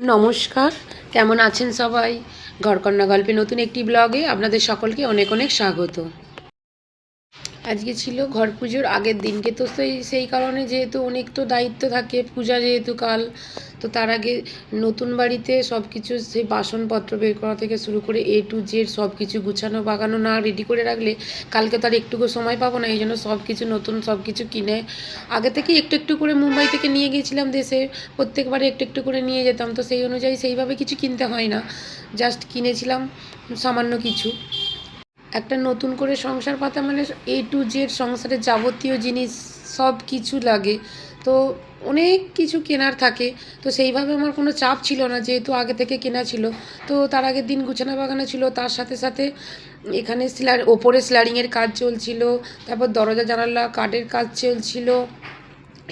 নমস্কার, কেমন আছেন সবাই? ঘরকন্না গল্পে নতুন একটি ব্লগে আপনাদের সকলকে অনেক অনেক স্বাগত। আজকে ছিল ঘর পুজোর আগের দিনকে, তো সেই কারণে যেহেতু অনেক তো দায়িত্ব থাকে, পূজা যেহেতু কাল, তো তার আগে নতুন বাড়িতে সব কিছু সেই বাসনপত্র বের করা থেকে শুরু করে A to Z সব কিছু গুছানো বাগানো না রেডি করে রাখলে কালকে তার একটুকু সময় পাবো না। এই জন্য সব কিছু নতুন সব কিছু কিনে আগে থেকে একটু একটু করে মুম্বাই থেকে নিয়ে গিয়েছিলাম দেশে, প্রত্যেকবারে একটু একটু করে নিয়ে যেতাম, তো সেই অনুযায়ী সেইভাবে কিছু কিনতে হয় না, জাস্ট কিনেছিলাম সামান্য কিছু। একটা নতুন করে সংসার পাতা মানে A to Z সংসারের যাবতীয় জিনিস সব কিছু লাগে, তো অনেক কিছু কেনার থাকে। তো সেইভাবে আমার কোনো চাপ ছিল না, যেহেতু আগে থেকে কেনা ছিল। তো তার আগের দিন গুছানো বাগানো ছিল, তার সাথে সাথে এখানে ওপরে স্ল্যারিংয়ের কাজ চলছিল, তারপর দরজা জানালা কাঠের কাজ চলছিল,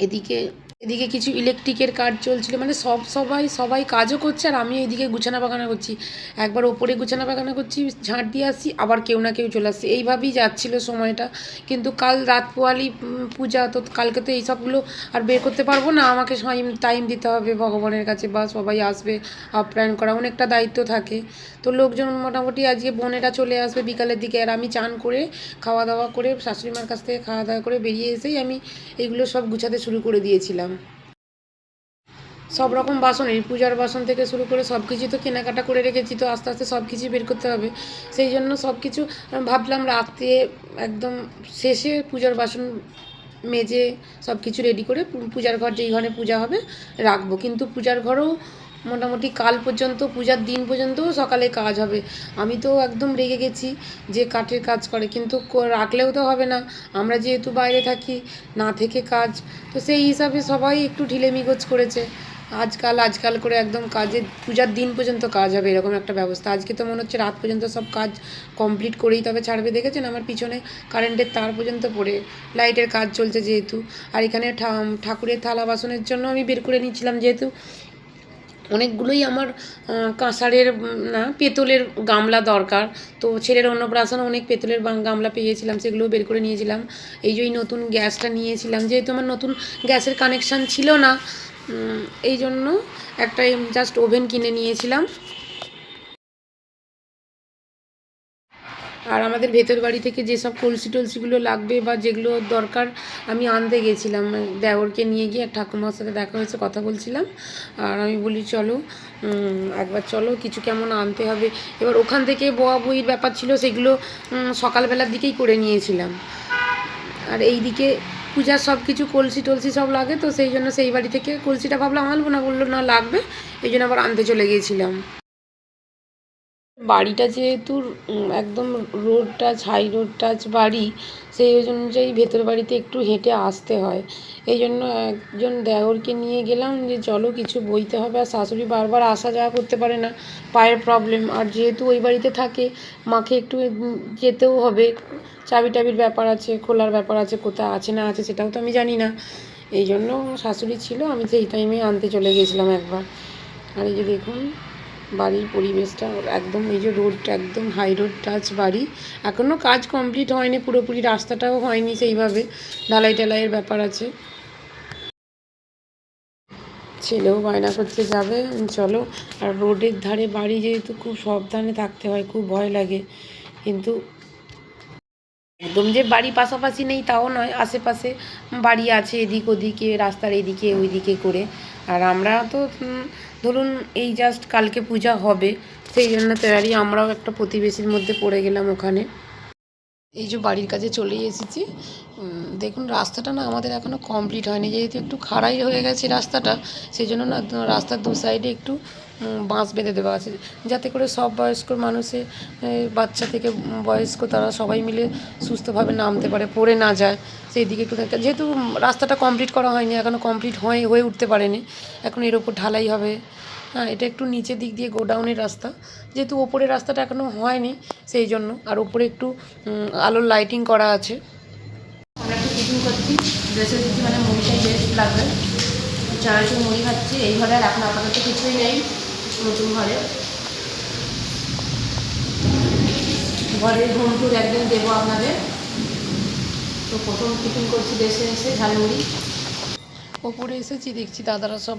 এদিকে এদিকে কিছু ইলেকট্রিকের কাজ চলছিল, মানে সবাই কাজও করছে আর আমি এইদিকে গুছানা বাগানা করছি। একবার ওপরে গুছানা বাগানা করছি, ঝাঁট দিয়ে আসছি, আবার কেউ না কেউ চলে আসছে, এইভাবেই যাচ্ছিল সময়টা। কিন্তু কাল রাত পোয়ালি পূজা, তো কালকে তো এইসবগুলো আর বের করতে পারবো না, আমাকে টাইম দিতে হবে ভগবানের কাছে, বা সবাই আসবে, আপ্যায়ন করা অনেকটা দায়িত্ব থাকে। তো লোকজন মোটামুটি আজকে বোনেরা চলে আসবে বিকালের দিকে, আর আমি চান করে খাওয়া দাওয়া করে শাশুড়ি মার কাছ থেকে খাওয়া দাওয়া করে বেরিয়ে এসেই আমি এগুলো সব গুছাতে শুরু করে দিয়েছিলাম। সব রকম বাসন, এই পূজার বাসন থেকে শুরু করে সব কিছু তো কেনাকাটা করে রেখেছি, তো আস্তে আস্তে সব কিছুই বের করতে হবে। সেই জন্য সব কিছু ভাবলাম রাত্রে একদম শেষে পূজার বাসন মেজে সব কিছু রেডি করে পূজার ঘর যেই ঘরে পূজা হবে রাখবো। কিন্তু পূজার ঘরেও মোটামুটি কাল পর্যন্ত, পূজার দিন পর্যন্তও সকালে কাজ হবে। আমি তো একদম রেগে গেছি যে কাঠের কাজ করে, কিন্তু রাখলেও তো হবে না, আমরা যেহেতু বাইরে থাকি, না থেকে কাজ। তো সেই হিসাবে সবাই একটু ঢিলেমিগোজ করেছে, আজকাল করে একদম কাজের পূজার দিন পর্যন্ত কাজ হবে এরকম একটা ব্যবস্থা। আজকে তো মনে হচ্ছে রাত পর্যন্ত সব কাজ কমপ্লিট করেই তবে ছাড়বে। দেখেছেন আমার পিছনে কারেন্টের তার পর্যন্ত পড়ে, লাইটের কাজ চলছে যেহেতু। আর এখানে ঠাকুরের থালা বাসনের জন্য আমি বের করে নিচ্ছিলাম, যেহেতু অনেকগুলোই আমার কাঁসারের না পেতলের গামলা দরকার। তো ছেলের অন্নপ্রাশনে অনেক পেতলের গামলা পেয়েছিলাম, সেগুলোও বের করে নিয়েছিলাম। এই যে নতুন গ্যাসটা নিয়েছিলাম, যেহেতু আমার নতুন গ্যাসের কানেকশান ছিল না, এই জন্য একটা জাস্ট ওভেন কিনে নিয়েছিলাম। আর আমাদের ভেতর বাড়ি থেকে যেসব কলসি টলসিগুলো লাগবে বা যেগুলো দরকার আমি আনতে গেছিলাম, দেওরকে নিয়ে গিয়ে ঠাকুমার সাথে দেখা হয়েছে, কথা বলছিলাম। আর আমি বলি চলো একবার চলো কিছু কেমন আনতে হবে। এবার ওখান থেকে বয়া বইয়ের ব্যাপার ছিল, সেগুলো সকালবেলার দিকেই করে নিয়েছিলাম। আর এই দিকে পূজার সব কিছু কলসি টলসি সব লাগে, তো সেই জন্য সেই বাড়ি থেকে কলসিটা ভাবলাম আনবো না, বললো না লাগবে, এই জন্য আবার আনতে চলে গিয়েছিলাম। বাড়িটা যেহেতু একদম road touch, high road touch বাড়ি, সেই অনুযায়ী ভেতর বাড়িতে একটু হেঁটে আসতে হয়। এই জন্য একজন দেওরকে নিয়ে গেলাম যে চলো কিছু বইতে হবে। আর শাশুড়ি বারবার আসা যাওয়া করতে পারে না, পায়ের প্রবলেম, আর যেহেতু ওই বাড়িতে থাকে মাকে একটু যেতেও হবে, চাবি টাবির ব্যাপার আছে, খোলার ব্যাপার আছে, কোথায় আছে না আছে সেটাও তো আমি জানি না। এই জন্য শাশুড়ি ছিল, আমি সেই টাইমে আনতে চলে গেছিলাম একবার। আর এই যে দেখুন বাড়ির পরিবেশটা একদম, এই যে রোডটা একদম হাই রোড টাচ বাড়ি, এখনও কাজ কমপ্লিট হয়নি পুরোপুরি, রাস্তাটাও হয়নি সেইভাবে, ঢালাই টালাইয়ের ব্যাপার আছে। ছেলেও বায়না করছে যাবে, চলো। আর রোডের ধারে বাড়ি যেহেতু খুব সাবধানে থাকতে হয়, খুব ভয় লাগে। কিন্তু একদম যে বাড়ি পাশাপাশি নেই তাও নয়, আশেপাশে বাড়ি আছে এদিক ওদিকে, রাস্তার এদিকে ওইদিকে করে। আর আমরা তো ধরুন এই জাস্ট কালকে পূজা হবে, সেই জন্য তৈরি আমরাও একটা প্রতিবেশীর মধ্যে পড়ে গেলাম ওখানে। এই যে বাড়ির কাছে চলেই এসেছি। দেখুন রাস্তাটা না আমাদের এখনও কমপ্লিট হয়নি, যেহেতু একটু খাড়াই হয়ে গেছে রাস্তাটা, সেই জন্য না রাস্তার দু সাইডে একটু বাঁশ বেঁধে দেওয়া আছে, যাতে করে সব বয়স্ক মানুষে, বাচ্চা থেকে বয়স্ক, তারা সবাই মিলে সুস্থভাবে নামতে পারে, পড়ে না যায়। সেই দিকে একটু থাকে, যেহেতু রাস্তাটা কমপ্লিট করা হয়নি এখনও, কমপ্লিট হয়ে উঠতে পারেনি, এখন এর ওপর ঢালাই হবে। হ্যাঁ, এটা একটু নিচের দিক দিয়ে গোডাউনের রাস্তা, যেহেতু ওপরের রাস্তাটা এখনও হয়নি সেই জন্য। আর ওপরে একটু আলোর লাইটিং করা আছে। আমরা একটু টিফিন করছি, ড্রেসে দিচ্ছি, মানে মুড়িটাই বেস্ট লাগবে, চানাচুর মুড়ি খাচ্ছি। এই ঘরে আর এখন আপাতত কিছুই নেই, নতুন ঘরের হোম ট্যুর একদিন দেবো আপনাদের। তো প্রথম টিফিন করছি দেশে এসে ঝালমুড়ি। ওপরে এসেছি, দেখছি দাদারা সব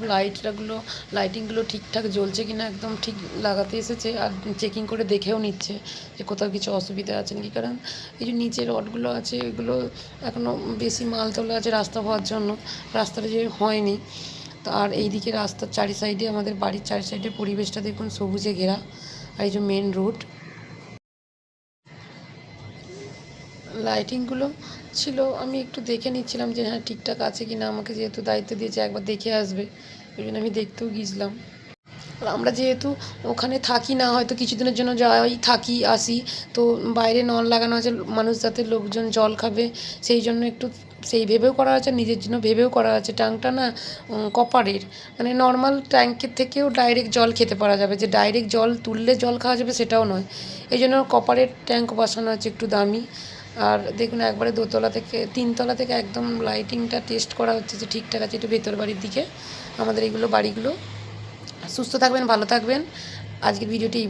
লাইটিংগুলো ঠিকঠাক জ্বলছে কিনা একদম ঠিক লাগাতে এসেছে, আর চেকিং করে দেখেও নিচ্ছে যে কোথাও কিছু অসুবিধা আছে নাকি। কারণ এই যে নিচে রডগুলো আছে এগুলো এখনও বেশি মাল তোলা আছে রাস্তা হওয়ার জন্য, রাস্তাটা যে হয়নি। তো আর এইদিকে রাস্তার চারি সাইডে, আমাদের বাড়ির চারি সাইডে পরিবেশটা দেখুন সবুজে ঘেরা। আর এই যে মেন রোড, লাইটিংগুলো ছিল, আমি একটু দেখে নিচ্ছিলাম যে হ্যাঁ ঠিকঠাক আছে কি না। আমাকে যেহেতু দায়িত্ব দিয়েছে একবার দেখে আসবে, ওই জন্য আমি দেখতেও গিয়েছিলাম। আর আমরা যেহেতু ওখানে থাকি না, হয়তো কিছুদিনের জন্য যাই থাকি আসি, তো বাইরে নল লাগানো আছে মানুষ যাতে লোকজন জল খাবে সেই জন্য একটু সেই ভেবেও করা আছে, নিজের জন্য ভেবেও করা আছে। ট্যাঙ্কটা না কপারের, মানে নর্মাল ট্যাঙ্কের থেকেও ডাইরেক্ট জল খেতে পারা যাবে, যে ডাইরেক্ট জল তুললে জল খাওয়া যাবে সেটাও নয়। এই জন্য কপারের ট্যাঙ্ক বসানো আছে, একটু দামি। আর দেখুন একবারে দোতলা থেকে তিনতলা থেকে একদম লাইটিংটা টেস্ট করা হচ্ছে যে ঠিকঠাক আছে। একটু ভেতর বাড়ির দিকে আমাদের এইগুলো বাড়িগুলো। সুস্থ থাকবেন, ভালো থাকবেন। আজকের ভিডিওটি এই